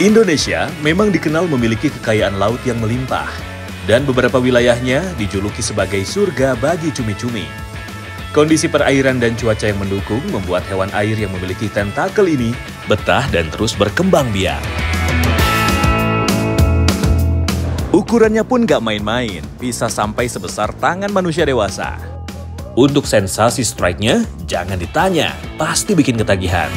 Indonesia memang dikenal memiliki kekayaan laut yang melimpah, dan beberapa wilayahnya dijuluki sebagai surga bagi cumi-cumi. Kondisi perairan dan cuaca yang mendukung membuat hewan air yang memiliki tentakel ini betah dan terus berkembang biak. Ukurannya pun gak main-main, bisa sampai sebesar tangan manusia dewasa. Untuk sensasi strike-nya, jangan ditanya, pasti bikin ketagihan.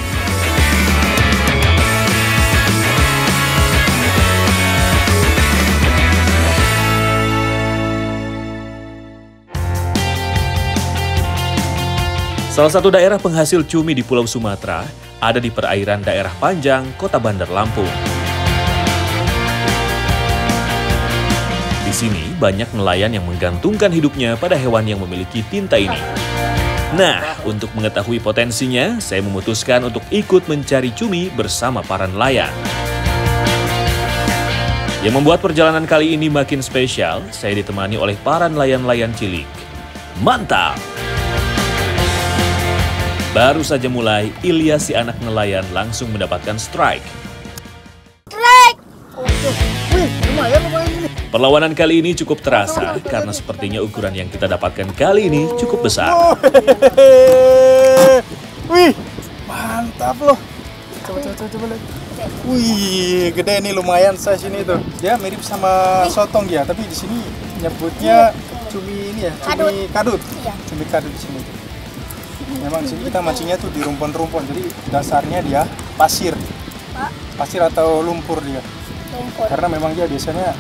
Salah satu daerah penghasil cumi di Pulau Sumatera ada di perairan daerah Panjang, Kota Bandar Lampung. Di sini banyak nelayan yang menggantungkan hidupnya pada hewan yang memiliki tinta ini. Nah, untuk mengetahui potensinya, saya memutuskan untuk ikut mencari cumi bersama para nelayan. Yang membuat perjalanan kali ini makin spesial, saya ditemani oleh para nelayan-nelayan cilik. Mantap! Baru saja mulai, Ilyas si anak nelayan langsung mendapatkan strike. Strike! Wih, lumayan ini. Perlawanan kali ini cukup terasa karena sepertinya ukuran yang kita dapatkan kali ini cukup besar. Wih, mantap loh. Coba lihat. Wih, gede nih, lumayan size ini tuh. Dia mirip sama sotong ya, tapi di sini nyebutnya cumi ini ya, cumi kadut. Cumi kadut di sini. Memang di sini kita mancingnya tuh di rumpon-rumpon, jadi dasarnya dia pasir atau lumpur dia. Karena memang dia biasanya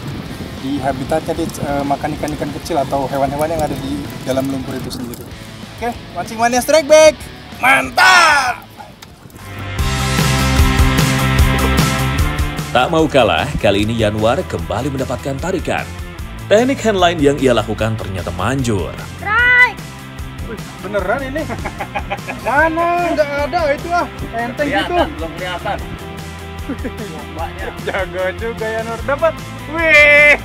di habitatnya dia makan ikan-ikan kecil atau hewan-hewan yang ada di dalam lumpur itu sendiri. Oke, mancing mania strike back, mantap! Tak mau kalah, kali ini Yanwar kembali mendapatkan tarikan. Teknik handline yang ia lakukan ternyata manjur. Wih, beneran ini? Mana? Nggak ada itu ah, enteng gitu. Belum kelihatan. Jago juga Yanwar, dapat. Wih,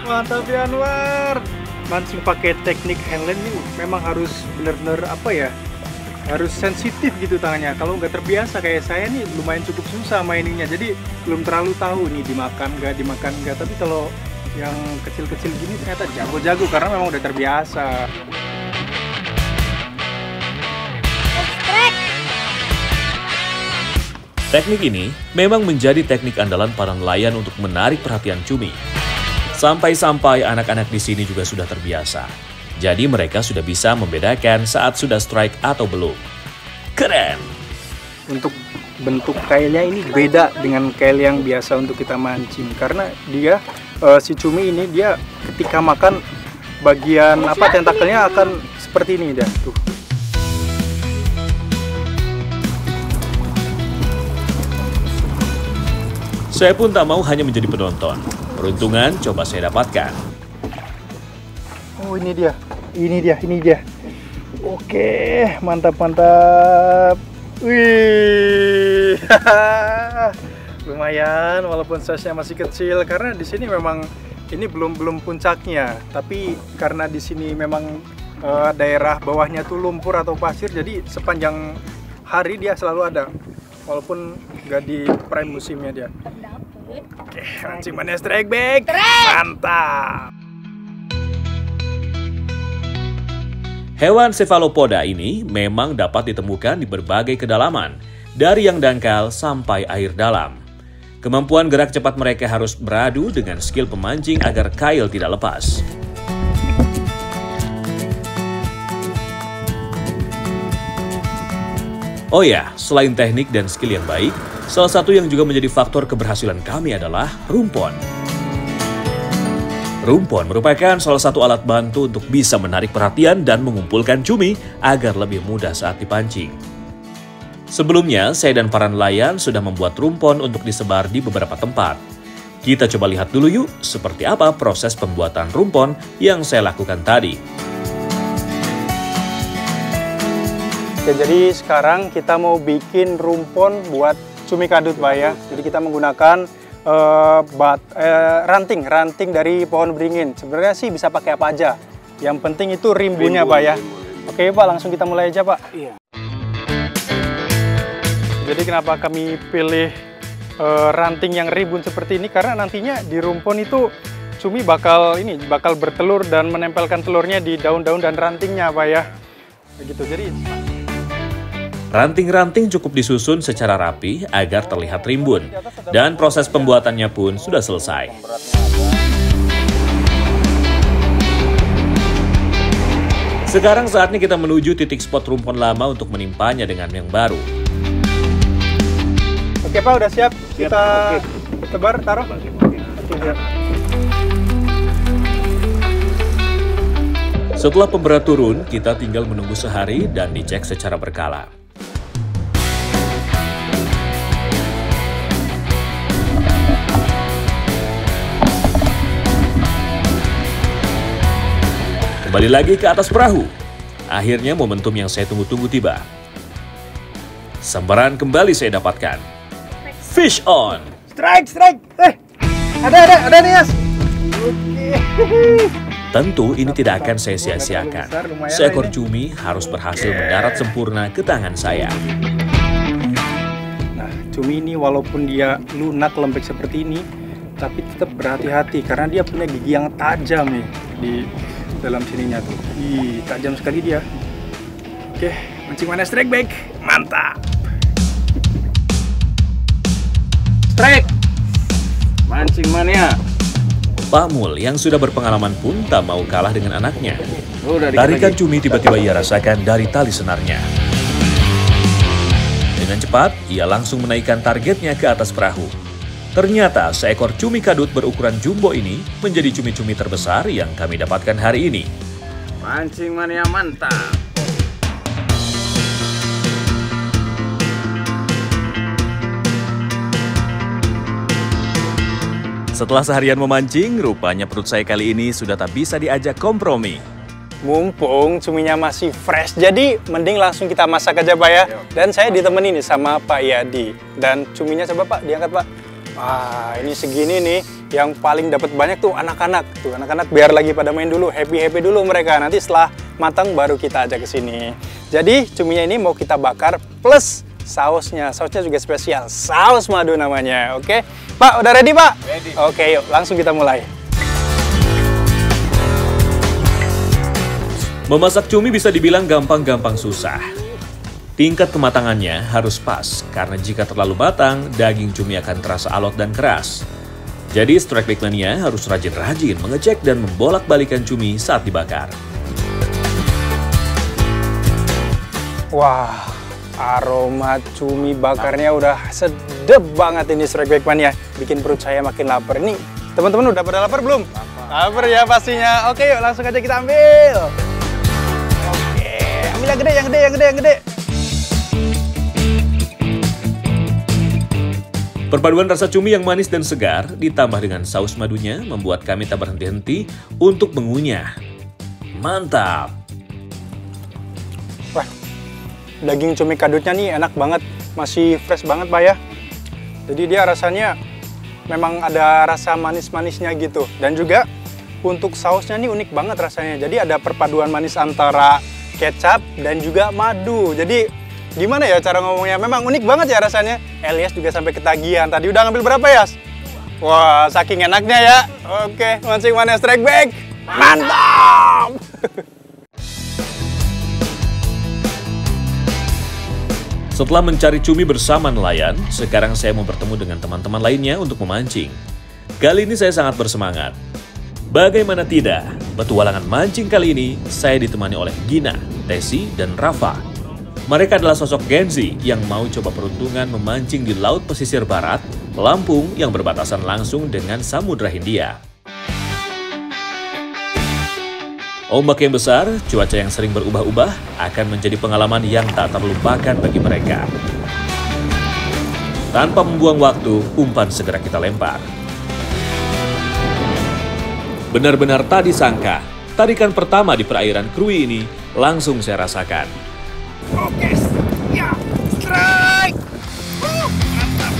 mantap Yanwar. Mancing pakai teknik handline ini memang harus bener-bener apa ya? Harus sensitif gitu tangannya. Kalau nggak terbiasa kayak saya nih lumayan cukup susah maininnya. Jadi belum terlalu tahu nih dimakan nggak. Tapi kalau yang kecil-kecil gini ternyata jago-jago karena memang udah terbiasa. Teknik ini memang menjadi teknik andalan para nelayan untuk menarik perhatian cumi. Sampai-sampai anak-anak di sini juga sudah terbiasa. Jadi mereka sudah bisa membedakan saat sudah strike atau belum. Keren! Untuk bentuk kailnya ini beda dengan kail yang biasa untuk kita mancing karena dia si cumi ini dia ketika makan bagian tentakelnya akan seperti ini dia tuh. Saya pun tak mau hanya menjadi penonton. Peruntungan coba saya dapatkan. Oh, ini dia. Oke, mantap. Wih, lumayan walaupun size-nya masih kecil karena di sini memang ini belum puncaknya. Tapi karena di sini memang daerah bawahnya tuh lumpur atau pasir, jadi sepanjang hari dia selalu ada, walaupun nggak di prime musimnya dia. Oke, mancing mania strike back, mantap. Hewan cephalopoda ini memang dapat ditemukan di berbagai kedalaman, dari yang dangkal sampai air dalam. Kemampuan gerak cepat mereka harus beradu dengan skill pemancing agar kail tidak lepas. Oh ya, selain teknik dan skill yang baik, salah satu yang juga menjadi faktor keberhasilan kami adalah rumpon. Rumpon merupakan salah satu alat bantu untuk bisa menarik perhatian dan mengumpulkan cumi agar lebih mudah saat dipancing. Sebelumnya, saya dan para nelayan sudah membuat rumpon untuk disebar di beberapa tempat. Kita coba lihat dulu yuk, seperti apa proses pembuatan rumpon yang saya lakukan tadi. Oke, jadi sekarang kita mau bikin rumpon buat cumi kadut, Pak ya. Jadi kita menggunakan ranting dari pohon beringin. Sebenarnya sih bisa pakai apa aja. Yang penting itu rimbunya, Pak ya. Oke, Pak, langsung kita mulai aja, Pak. Iya. Jadi kenapa kami pilih ranting yang rimbun seperti ini, karena nantinya di rumpon itu cumi bakal bertelur dan menempelkan telurnya di daun-daun dan rantingnya, Pak ya. Begitu. Jadi ranting-ranting cukup disusun secara rapi agar terlihat rimbun, dan proses pembuatannya pun sudah selesai. Sekarang saatnya kita menuju titik spot rumpon lama untuk menimpanya dengan yang baru. Oke Pak, udah siap? Kita tebar, taruh? Oke, siap. Setelah pemberat turun, kita tinggal menunggu sehari dan dicek secara berkala. Kembali lagi ke atas perahu. Akhirnya momentum yang saya tunggu-tunggu tiba. Sambaran kembali saya dapatkan. Fish on! Strike! Ada nih, Yas. Oke. Tentu ini tidak akan saya sia-siakan. Seekor cumi harus berhasil mendarat sempurna ke tangan saya. Nah, cumi ini walaupun dia lunak lembek seperti ini, tapi tetap berhati-hati karena dia punya gigi yang tajam nih di dalam sininya tuh. Ih, tajam sekali dia. Oke, mancing mana strike back. Mantap. Strike. Mancing mania. Pak Mul yang sudah berpengalaman pun tak mau kalah dengan anaknya. Tarikan cumi tiba-tiba ia rasakan dari tali senarnya. Dengan cepat, ia langsung menaikkan targetnya ke atas perahu. Ternyata seekor cumi kadut berukuran jumbo ini menjadi cumi-cumi terbesar yang kami dapatkan hari ini. Mancing mania mantap. Setelah seharian memancing, rupanya perut saya kali ini sudah tak bisa diajak kompromi. Mumpung cuminya masih fresh, jadi mending langsung kita masak aja Pak ya. Dan saya ditemenin nih sama Pak Yadi. Dan cuminya coba Pak, diangkat Pak. Wah, ini segini nih, yang paling dapat banyak tuh anak-anak. Tuh anak-anak biar lagi pada main dulu, happy dulu mereka. Nanti setelah matang baru kita ajak ke sini. Jadi cuminya ini mau kita bakar plus sausnya. Sausnya juga spesial, saus madu namanya. Oke, Pak udah ready Pak? Ready. Oke, yuk langsung kita mulai. Memasak cumi bisa dibilang gampang-gampang susah. Tingkat kematangannya harus pas, karena jika terlalu matang, daging cumi akan terasa alot dan keras. Jadi Strike Back Mania harus rajin-rajin mengecek dan membolak-balikan cumi saat dibakar. Wah, aroma cumi bakarnya udah sedep banget ini Strike Back Mania. Bikin perut saya makin lapar. Nih, teman-teman udah pada lapar belum? Lapar ya pastinya. Oke yuk langsung aja kita ambil. Oke, ambil yang gede. Perpaduan rasa cumi yang manis dan segar ditambah dengan saus madunya membuat kami tak berhenti-henti untuk mengunyah. Mantap! Wah, daging cumi kadutnya nih enak banget, masih fresh banget Pak ya. Jadi dia rasanya memang ada rasa manis-manisnya gitu. Dan juga untuk sausnya nih unik banget rasanya. Jadi ada perpaduan manis antara kecap dan juga madu. Jadi gimana ya cara ngomongnya? Memang unik banget ya rasanya. Elias juga sampai ketagihan. Tadi udah ngambil berapa Yas? Wah, saking enaknya ya. Oke, mancing mania Strike Back. Mantap! Setelah mencari cumi bersama nelayan, sekarang saya mau bertemu dengan teman-teman lainnya untuk memancing. Kali ini saya sangat bersemangat. Bagaimana tidak, petualangan mancing kali ini saya ditemani oleh Gina, Tesi, dan Rafa. Mereka adalah sosok Gen Z yang mau coba peruntungan memancing di Laut Pesisir Barat, Lampung yang berbatasan langsung dengan Samudra Hindia. Ombak yang besar, cuaca yang sering berubah-ubah akan menjadi pengalaman yang tak terlupakan bagi mereka. Tanpa membuang waktu, umpan segera kita lempar. Benar-benar tak disangka, tarikan pertama di perairan Krui ini langsung saya rasakan. Oke, ya, strike! Mantap!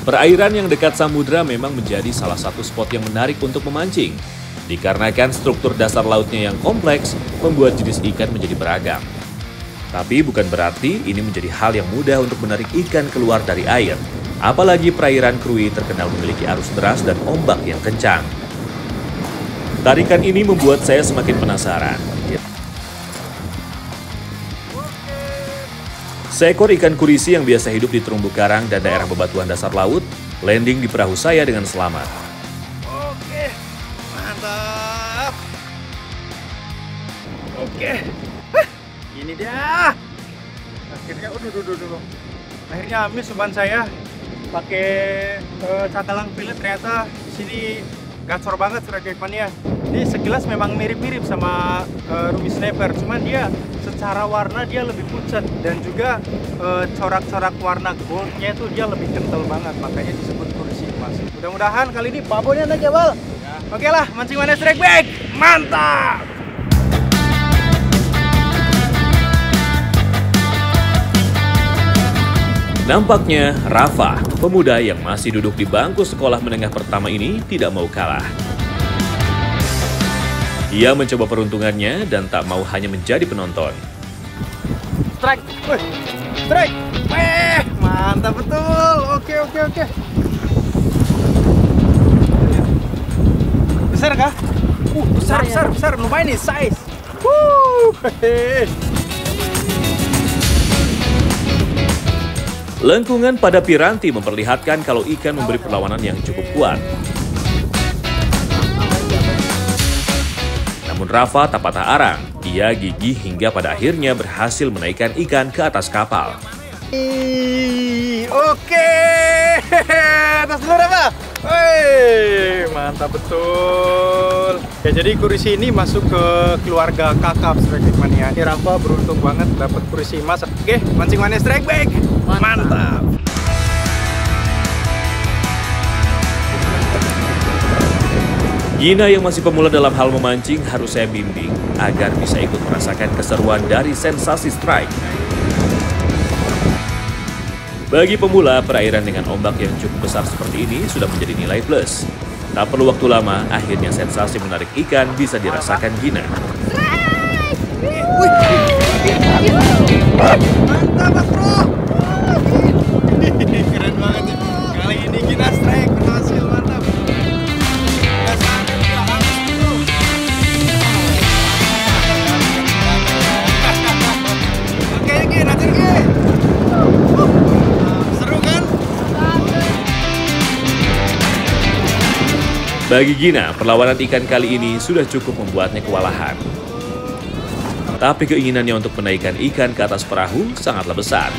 Perairan yang dekat samudra memang menjadi salah satu spot yang menarik untuk memancing. Dikarenakan struktur dasar lautnya yang kompleks, membuat jenis ikan menjadi beragam. Tapi bukan berarti ini menjadi hal yang mudah untuk menarik ikan keluar dari air. Apalagi perairan Krui terkenal memiliki arus deras dan ombak yang kencang. Tarikan ini membuat saya semakin penasaran. Seekor ikan kurisi yang biasa hidup di terumbu karang dan daerah bebatuan dasar laut, landing di perahu saya dengan selamat. Oke, mantap. Oke, ini dia. Akhirnya, akhirnya habis umpan saya. Pakai cakalang fillet, ternyata di sini gacor banget Strike Bait Mania. Ini sekilas memang mirip-mirip sama ruby snapper, cuman dia secara warna dia lebih pucat dan juga corak-corak warna goldnya itu dia lebih kental banget, makanya disebut kursi emas. Mudah-mudahan kali ini babonnya naik ya, Bal. Ya. Oke lah, mancing mana Strike Bait, mantap! Nampaknya Rafa, pemuda yang masih duduk di bangku sekolah menengah pertama ini tidak mau kalah. Ia mencoba peruntungannya dan tak mau hanya menjadi penonton. Strike, strike, mantap betul. Oke. Besar kah? Besar, lumayan nih size. Lengkungan pada piranti memperlihatkan kalau ikan memberi perlawanan yang cukup kuat. Namun Rafa tak patah arang. Ia gigih hingga pada akhirnya berhasil menaikkan ikan ke atas kapal. Oke, atas dulu Rafa. Mantap betul. Ya, jadi kurisi ini masuk ke keluarga kakap Strike Bait Mania. Ini Rafa beruntung banget dapat kurisi emas. Oke, mancing mana Strike Bait. Mantap. Gina yang masih pemula dalam hal memancing harus saya bimbing agar bisa ikut merasakan keseruan dari sensasi strike. Bagi pemula, perairan dengan ombak yang cukup besar seperti ini sudah menjadi nilai plus. Tak perlu waktu lama, akhirnya sensasi menarik ikan bisa dirasakan Gina. Mantap, Mas Bro. Keren banget nih. Kali ini Gina strike berhasil, mantap. Oke, Gina, tinggi. Seru kan? Bagi Gina, perlawanan ikan kali ini sudah cukup membuatnya kewalahan. Tapi keinginannya untuk menaikkan ikan ke atas perahu sangatlah besar.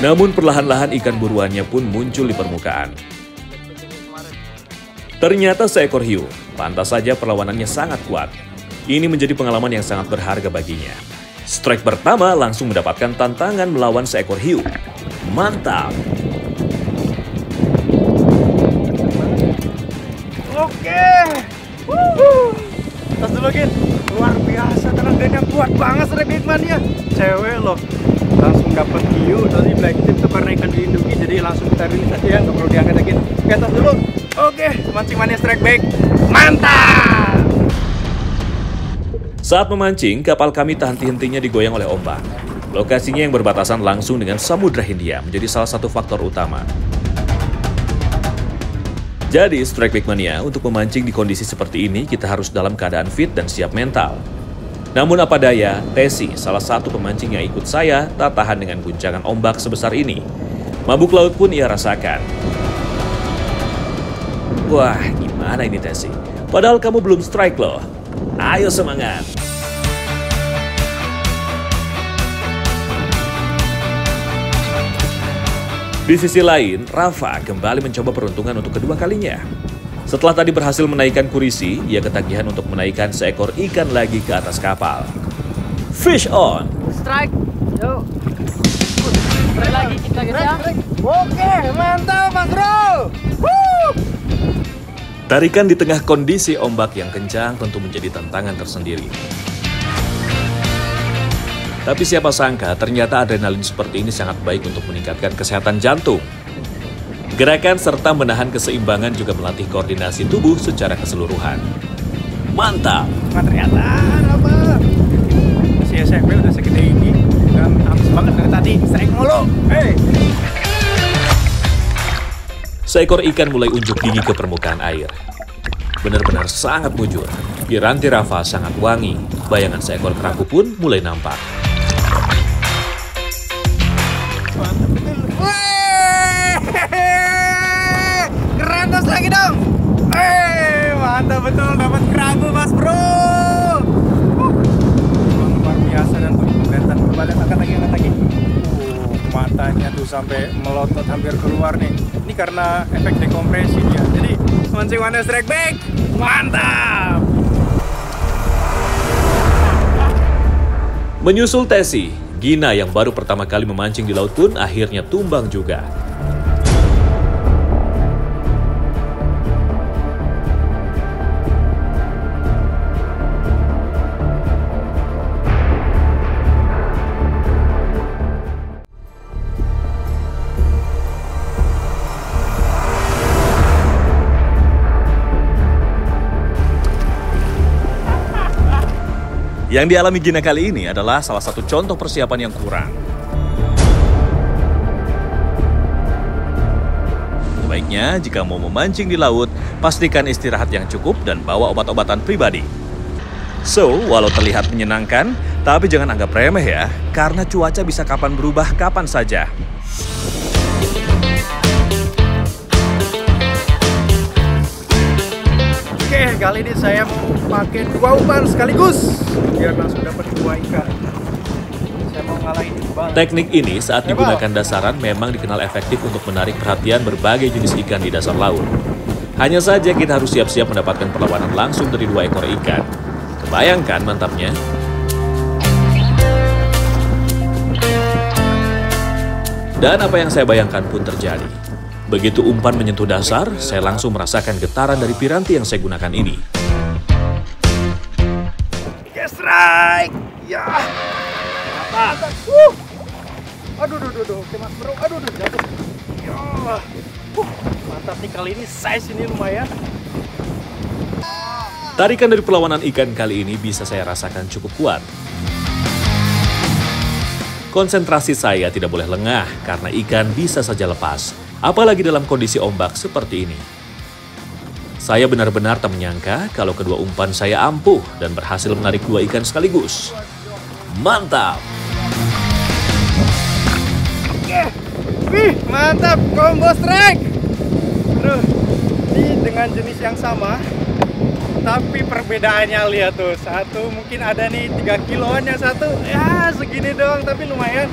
Namun perlahan-lahan ikan buruannya pun muncul di permukaan. Ternyata seekor hiu, pantas saja perlawanannya sangat kuat. Ini menjadi pengalaman yang sangat berharga baginya. Strike pertama langsung mendapatkan tantangan melawan seekor hiu. Mantap! Oke. Tas dulu, Gin. Luar biasa, tenaganya kuat banget Strike Bait Mania. Cewek loh. Langsung dapat hiu, tadi black tip itu karena ikan dilindungi, jadi langsung kita rilis aja ya, nggak perlu diangkat lagi. Oke, tas dulu. Oke, mancing mania Strike Bait. Mantap! Saat memancing, kapal kami tak henti-hentinya digoyang oleh ombak. Lokasinya yang berbatasan langsung dengan Samudra Hindia menjadi salah satu faktor utama. Jadi, Strike Bait Mania, untuk memancing di kondisi seperti ini, kita harus dalam keadaan fit dan siap mental. Namun apa daya, Tesi, salah satu pemancing yang ikut saya, tak tahan dengan guncangan ombak sebesar ini. Mabuk laut pun ia rasakan. Wah, gimana ini Tesi? Padahal kamu belum strike loh. Ayo semangat! Di sisi lain, Rafa kembali mencoba peruntungan untuk kedua kalinya. Setelah tadi berhasil menaikkan kurisi, ia ketagihan untuk menaikkan seekor ikan lagi ke atas kapal. Fish on! Strike! Yuk! Strike lagi kita ya. Oke, mantap Mas Bro! Tarikan di tengah kondisi ombak yang kencang tentu menjadi tantangan tersendiri. Tapi siapa sangka ternyata adrenalin seperti ini sangat baik untuk meningkatkan kesehatan jantung. Gerakan serta menahan keseimbangan juga melatih koordinasi tubuh secara keseluruhan. Mantap! Ternyata apa? masih SMP udah segede ini dan habis banget dari tadi strike mulu. Hey. Seekor ikan mulai unjuk gigi ke permukaan air. Benar-benar sangat mujur. Piranti Rafa sangat wangi. Bayangan seekor kerapu pun mulai nampak. Kerantos lagi dong. Mantap betul, dapat kerapu mas bro. Luar biasa dan tuh kelihatan berbalik, angkat lagi. Matanya tuh sampai melotot hampir keluar nih. Ini karena efek dekompresi dia. Jadi mancing One Strike Back, mantap. Menyusul Tesi, Gina yang baru pertama kali memancing di laut pun akhirnya tumbang juga. Yang dialami Gina kali ini adalah salah satu contoh persiapan yang kurang. Sebaiknya jika mau memancing di laut, pastikan istirahat yang cukup dan bawa obat-obatan pribadi. So, walau terlihat menyenangkan, tapi jangan anggap remeh ya, karena cuaca bisa kapan berubah kapan saja. Oke, kali ini saya mau pakai 2 umpan sekaligus biar langsung dapat 2 ikan. Saya mau ngalahin bang. Teknik ini saat digunakan dasaran memang dikenal efektif untuk menarik perhatian berbagai jenis ikan di dasar laut. Hanya saja kita harus siap-siap mendapatkan perlawanan langsung dari 2 ekor ikan. Kebayangkan mantapnya? Dan apa yang saya bayangkan pun terjadi. Begitu umpan menyentuh dasar, saya langsung merasakan getaran dari piranti yang saya gunakan ini. Yes, strike! Ya! Mantap! Aduh, oke mas bro, jatuh. Ya! Mantap nih, kali ini size ini lumayan. Tarikan dari perlawanan ikan kali ini bisa saya rasakan cukup kuat. Konsentrasi saya tidak boleh lengah karena ikan bisa saja lepas. Apalagi dalam kondisi ombak seperti ini. Saya benar-benar tak menyangka kalau kedua umpan saya ampuh dan berhasil menarik 2 ikan sekaligus. Mantap! Wih, mantap, combo strike! Aduh, ini dengan jenis yang sama, tapi perbedaannya lihat tuh. Satu mungkin ada nih 3 kiloan, yang satu ya segini doang, tapi lumayan.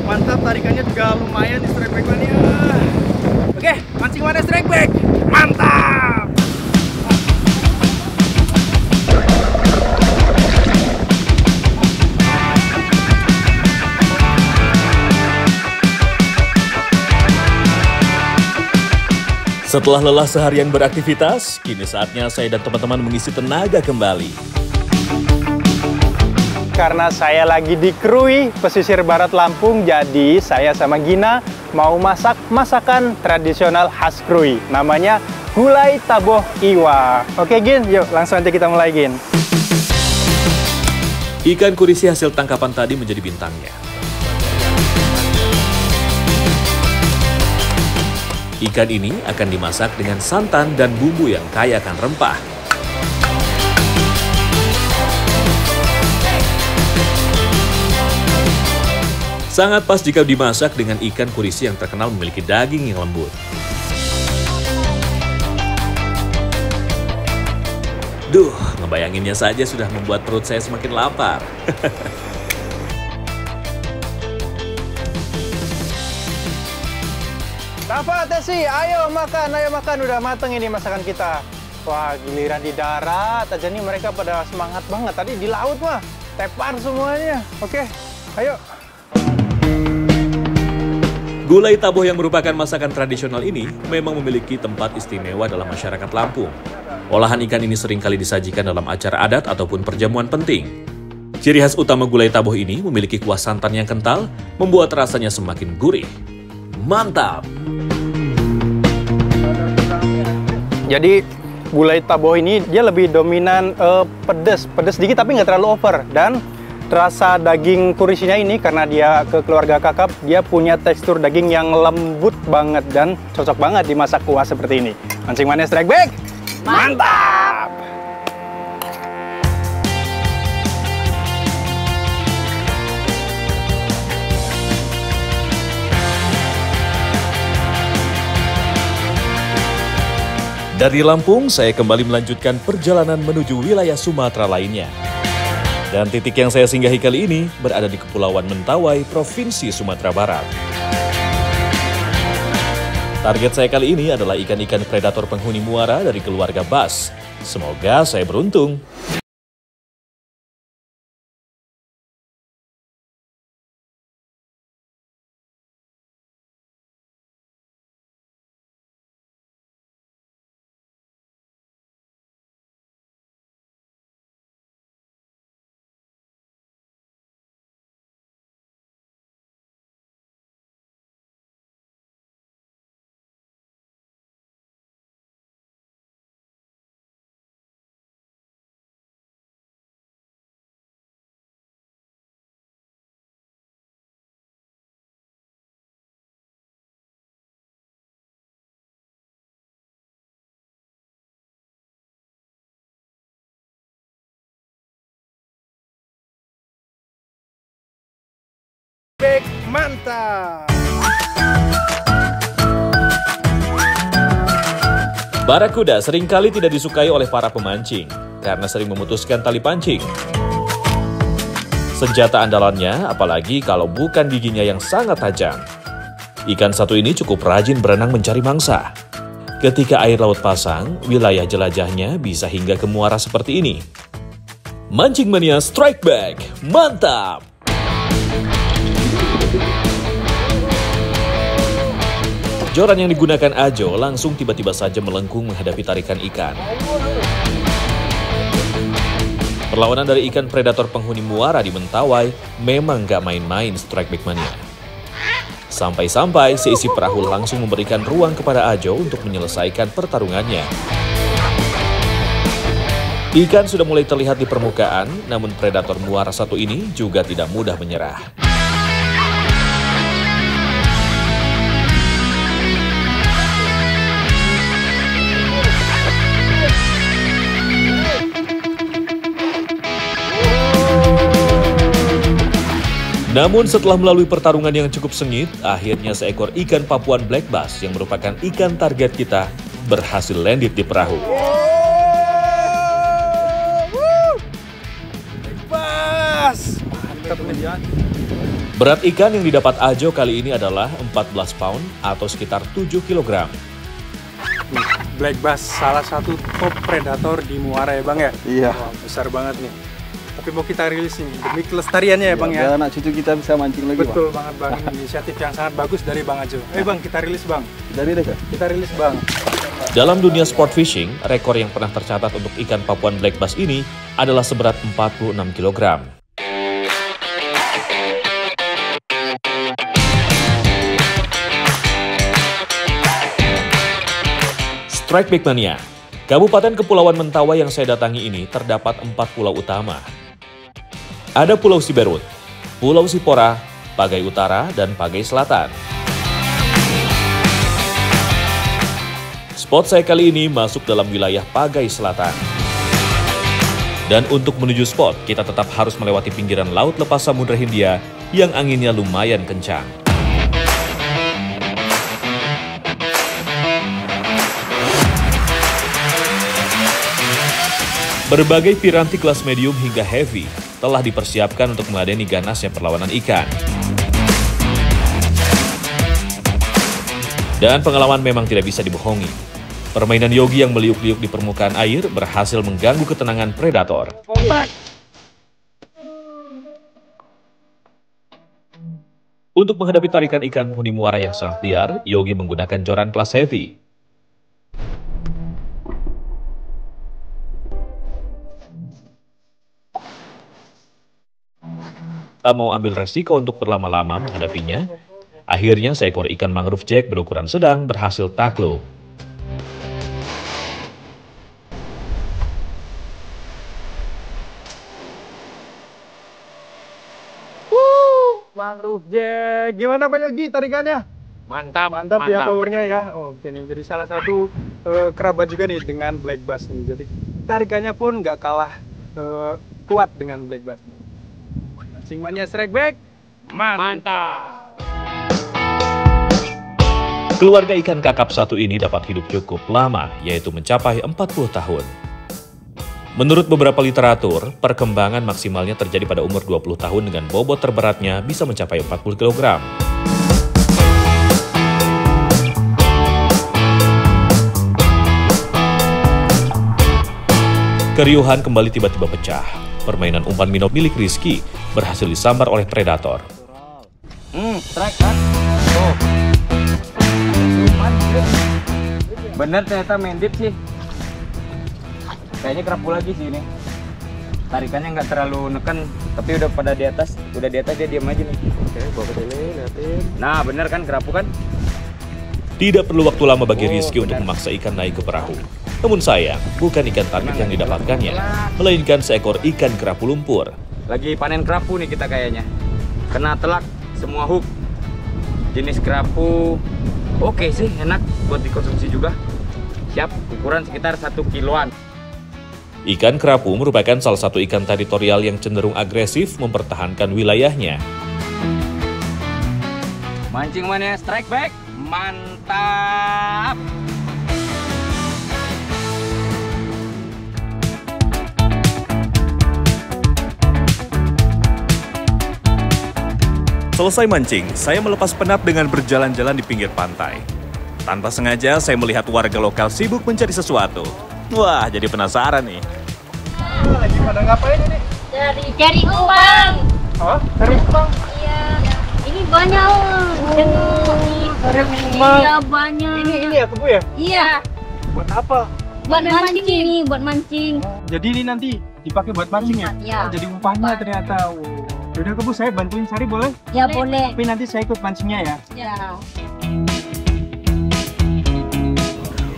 Mantap, tarikannya juga lumayan di strike back-nya. Oke, mancing One Strike Back. Mantap! Setelah lelah seharian beraktivitas, kini saatnya saya dan teman-teman mengisi tenaga kembali. Karena saya lagi di Krui, pesisir barat Lampung, jadi saya sama Gina mau masak masakan tradisional khas Krui. Namanya gulai taboh iwa. Oke Gin, yuk langsung aja kita mulai Gin. Ikan kurisi hasil tangkapan tadi menjadi bintangnya. Ikan ini akan dimasak dengan santan dan bumbu yang kaya akan rempah. Sangat pas jika dimasak dengan ikan kurisi yang terkenal memiliki daging yang lembut. Duh, ngebayanginnya saja sudah membuat perut saya semakin lapar. Rafa, Tesi, ayo makan, udah mateng ini masakan kita. Wah, giliran di darat aja nih mereka pada semangat banget. Tadi di laut mah, tepar semuanya. Oke, ayo. Gulai taboh yang merupakan masakan tradisional ini memang memiliki tempat istimewa dalam masyarakat Lampung. Olahan ikan ini seringkali disajikan dalam acara adat ataupun perjamuan penting. Ciri khas utama gulai taboh ini memiliki kuah santan yang kental, membuat rasanya semakin gurih. Mantap! Jadi gulai taboh ini dia lebih dominan pedas dikit tapi nggak terlalu over, dan rasa daging kurisinya ini karena dia ke keluarga kakap, dia punya tekstur daging yang lembut banget dan cocok banget dimasak kuah seperti ini. Mancing Mania Strike Back, mantap! Dari Lampung, saya kembali melanjutkan perjalanan menuju wilayah Sumatera lainnya. Dan titik yang saya singgahi kali ini berada di Kepulauan Mentawai, Provinsi Sumatera Barat. Target saya kali ini adalah ikan-ikan predator penghuni muara dari keluarga bass. Semoga saya beruntung. Back, mantap! Barakuda seringkali tidak disukai oleh para pemancing karena sering memutuskan tali pancing. Senjata andalannya, apalagi kalau bukan giginya yang sangat tajam. Ikan satu ini cukup rajin berenang mencari mangsa. Ketika air laut pasang, wilayah jelajahnya bisa hingga ke muara seperti ini. Mancing Mania Strike Back, mantap! Joran yang digunakan Ajo langsung tiba-tiba saja melengkung menghadapi tarikan ikan. Perlawanan dari ikan predator penghuni muara di Mentawai memang gak main-main Strike Back Mania. Sampai-sampai seisi perahu langsung memberikan ruang kepada Ajo untuk menyelesaikan pertarungannya. Ikan sudah mulai terlihat di permukaan, namun predator muara satu ini juga tidak mudah menyerah. Namun setelah melalui pertarungan yang cukup sengit, akhirnya seekor ikan Papuan Black Bass yang merupakan ikan target kita berhasil landed di perahu. Bass! Mantap nih. Berat ikan yang didapat Ajo kali ini adalah 14 pound atau sekitar 7 kg. Black Bass salah satu top predator di muara ya Bang ya? Iya. Wah, besar banget nih. Tapi mau kita rilis nih demi kelestariannya ya Bang ya? Biar anak cucu kita bisa mancing lagi. Betul banget Bang, inisiatif yang sangat bagus dari Bang Ajo. Bang, kita rilis Bang. Dari deh kan? Kita rilis Bang. Dalam dunia sport fishing, rekor yang pernah tercatat untuk ikan Papuan Black Bass ini adalah seberat 46 kg. Strike Back Mania. Kabupaten Kepulauan Mentawai yang saya datangi ini terdapat 4 pulau utama. Ada Pulau Siberut, Pulau Sipora, Pagai Utara, dan Pagai Selatan. Spot saya kali ini masuk dalam wilayah Pagai Selatan. Dan untuk menuju spot, kita tetap harus melewati pinggiran Laut Lepas Samudra Hindia yang anginnya lumayan kencang. Berbagai piranti kelas medium hingga heavy telah dipersiapkan untuk meladeni ganasnya perlawanan ikan. Dan pengalaman memang tidak bisa dibohongi. Permainan Yogi yang meliuk-liuk di permukaan air berhasil mengganggu ketenangan predator. Untuk menghadapi tarikan ikan penghuni muara yang sangat liar, Yogi menggunakan joran kelas heavy. Tak mau ambil resiko untuk berlama-lama menghadapinya, akhirnya seekor ikan mangrove jack berukuran sedang berhasil takluk. Mantap, Jack. Gimana Pak Yogi tarikannya? Mantap, Mantap ya powernya ya. Oh, ini jadi salah satu kerabat juga nih dengan black bass nih. Jadi tarikannya pun nggak kalah kuat dengan black bass. Mancing mania strike back. Mantap. Keluarga ikan kakap satu ini dapat hidup cukup lama, yaitu mencapai 40 tahun. Menurut beberapa literatur, perkembangan maksimalnya terjadi pada umur 20 tahun dengan bobot terberatnya bisa mencapai 40 kg. Keriuhan kembali tiba-tiba pecah. Permainan umpan minnow milik Rizky berhasil disambar oleh predator. Strike kan? Oh. Bener ternyata main deep sih. Kayaknya kerapu lagi sih ini. Tarikannya nggak terlalu neken, tapi udah pada di atas. Udah di atas dia diam aja nih. Oke, bawa ke sini, liatin. Nah, bener kan kerapu kan? Tidak perlu waktu lama bagi Rizky untuk memaksa ikan naik ke perahu. Namun sayang, bukan ikan target yang didapatkannya, melainkan seekor ikan kerapu lumpur. Lagi panen kerapu nih kita kayaknya. Kena telak semua hook. Jenis kerapu oke sih, enak buat dikonsumsi juga. Siap, ukuran sekitar 1 kiloan. Ikan kerapu merupakan salah satu ikan teritorial yang cenderung agresif mempertahankan wilayahnya. Mancing mania strike back. Mantap. Selesai mancing, saya melepas penat dengan berjalan-jalan di pinggir pantai. Tanpa sengaja, saya melihat warga lokal sibuk mencari sesuatu. Wah, jadi penasaran nih. Lagi pada ngapain ini? Cari umpan. Oh, cari umpan. Iya. Ini banyak. Cari umpan. Iya, banyak. Ini ya, kebu ya? Iya. Buat apa? Buat mancing ini, buat mancing. Jadi ini nanti dipakai buat mancing ya? Iya. Oh, jadi umpannya ternyata. Yaudah kebu, saya bantuin cari boleh? Ya boleh. Tapi nanti saya ikut mancingnya ya. Ya.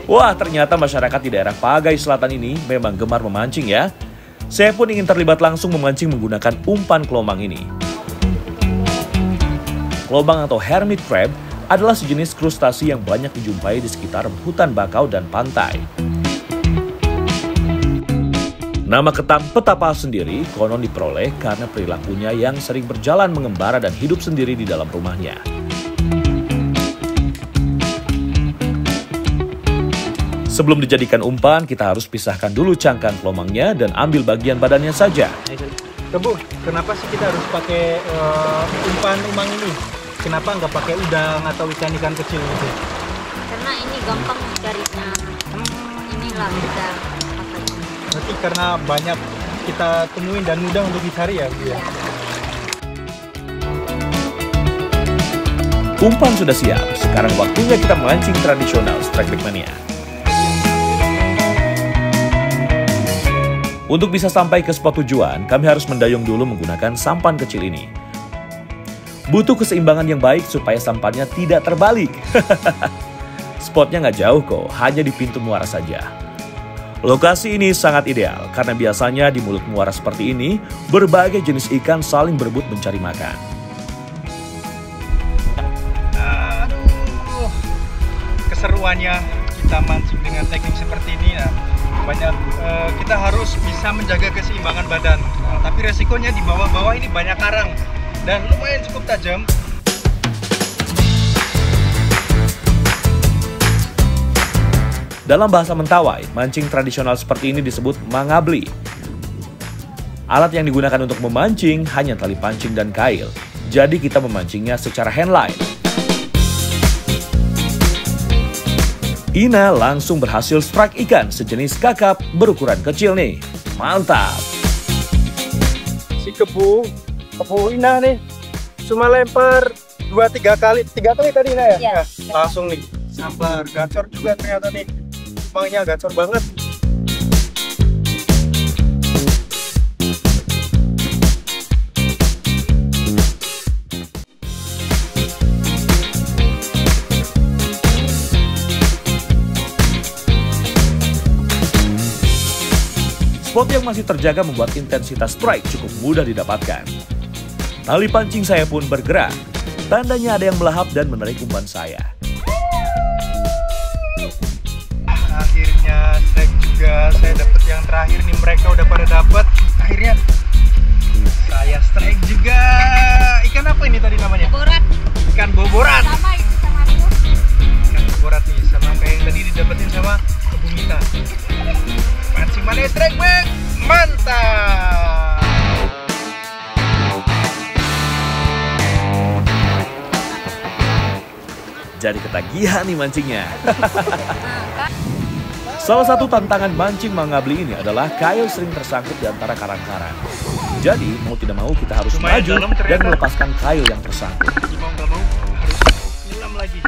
Wah, ternyata masyarakat di daerah Pagai Selatan ini memang gemar memancing ya. Saya pun ingin terlibat langsung memancing menggunakan umpan kelomang ini. Kelomang atau hermit crab adalah sejenis krustasi yang banyak dijumpai di sekitar hutan bakau dan pantai. Nama ketam petapa sendiri konon diperoleh karena perilakunya yang sering berjalan mengembara dan hidup sendiri di dalam rumahnya. Sebelum dijadikan umpan, kita harus pisahkan dulu cangkang kelomangnya dan ambil bagian badannya saja. Kebu, kenapa sih kita harus pakai umpan umang ini? Kenapa nggak pakai udang atau ikan-ikan kecil gitu? Karena ini gampang carinya. Inilah bisa pakai. Berarti karena banyak kita temuin dan mudah untuk dicari ya, Bu ya? Umpan sudah siap, sekarang waktunya kita memancing tradisional Strike Back Mania. Untuk bisa sampai ke spot tujuan, kami harus mendayung dulu menggunakan sampan kecil ini. Butuh keseimbangan yang baik supaya sampannya tidak terbalik. Spotnya nggak jauh kok, hanya di pintu muara saja. Lokasi ini sangat ideal karena biasanya di mulut muara seperti ini, berbagai jenis ikan saling berebut mencari makan. Aduh, keseruannya kita mancing dengan teknik seperti ini ya. Banyak kita harus bisa menjaga keseimbangan badan. Tapi resikonya di bawah-bawah ini banyak karang dan lumayan cukup tajam. Dalam bahasa Mentawai, mancing tradisional seperti ini disebut mangabli. Alat yang digunakan untuk memancing hanya tali pancing dan kail. Jadi kita memancingnya secara handline. Ina langsung berhasil strike ikan sejenis kakap berukuran kecil nih. Mantap! Si kebu Ina nih cuma lempar 2-3 kali. 3 kali tadi Ina ya? Iya. Nah, langsung nih sambar, gacor juga ternyata nih. Umpannya gacor banget. Spot yang masih terjaga membuat intensitas strike cukup mudah didapatkan. Tali pancing saya pun bergerak. Tandanya ada yang melahap dan menarik umpan saya. Akhirnya strike juga. Saya dapat yang terakhir nih, mereka udah pada dapat. Akhirnya saya strike juga. Ikan apa ini tadi namanya? Borat. Ikan boborat. Sama itu sama aku. Ikan boborat nih, sama kayak yang tadi didapetin sama Ibu Mita. Pancing mana strike back? Mantap. Jadi ketagihan nih mancingnya. Salah satu tantangan mancing mangabli ini adalah kail sering tersangkut di antara karang-karang. Jadi mau tidak mau kita harus Lumayan maju dalam dan ternyata. melepaskan kail yang tersangkut. Mau nggak mau harus nyelam lagi.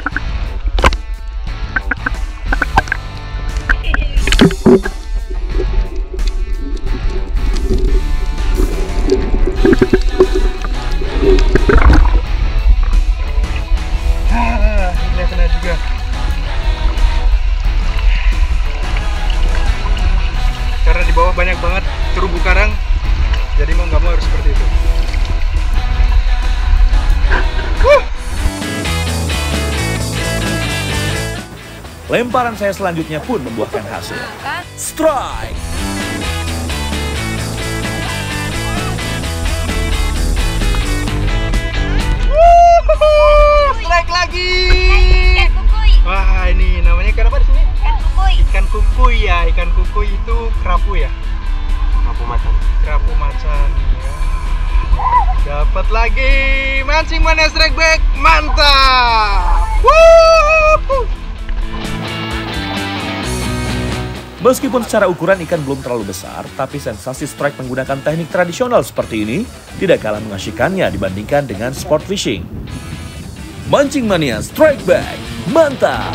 Ini kena juga. Karena di bawah banyak banget terumbu karang, jadi mau nggak mau harus seperti itu. Lemparan saya selanjutnya pun membuahkan hasil. Strike! Strike lagi. Ikan kukui. Wah, ini namanya ikan apa di sini? Ikan kukui. Ikan kukui ya. Ikan kukui itu kerapu ya? Kerapu macan. Kerapu macan ya. Dapat lagi. Mancing mana strike back? Mantap. Wuh. Meskipun secara ukuran ikan belum terlalu besar, tapi sensasi strike menggunakan teknik tradisional seperti ini tidak kalah mengasyikkannya dibandingkan dengan sport fishing. Mancing mania strike back, mantap!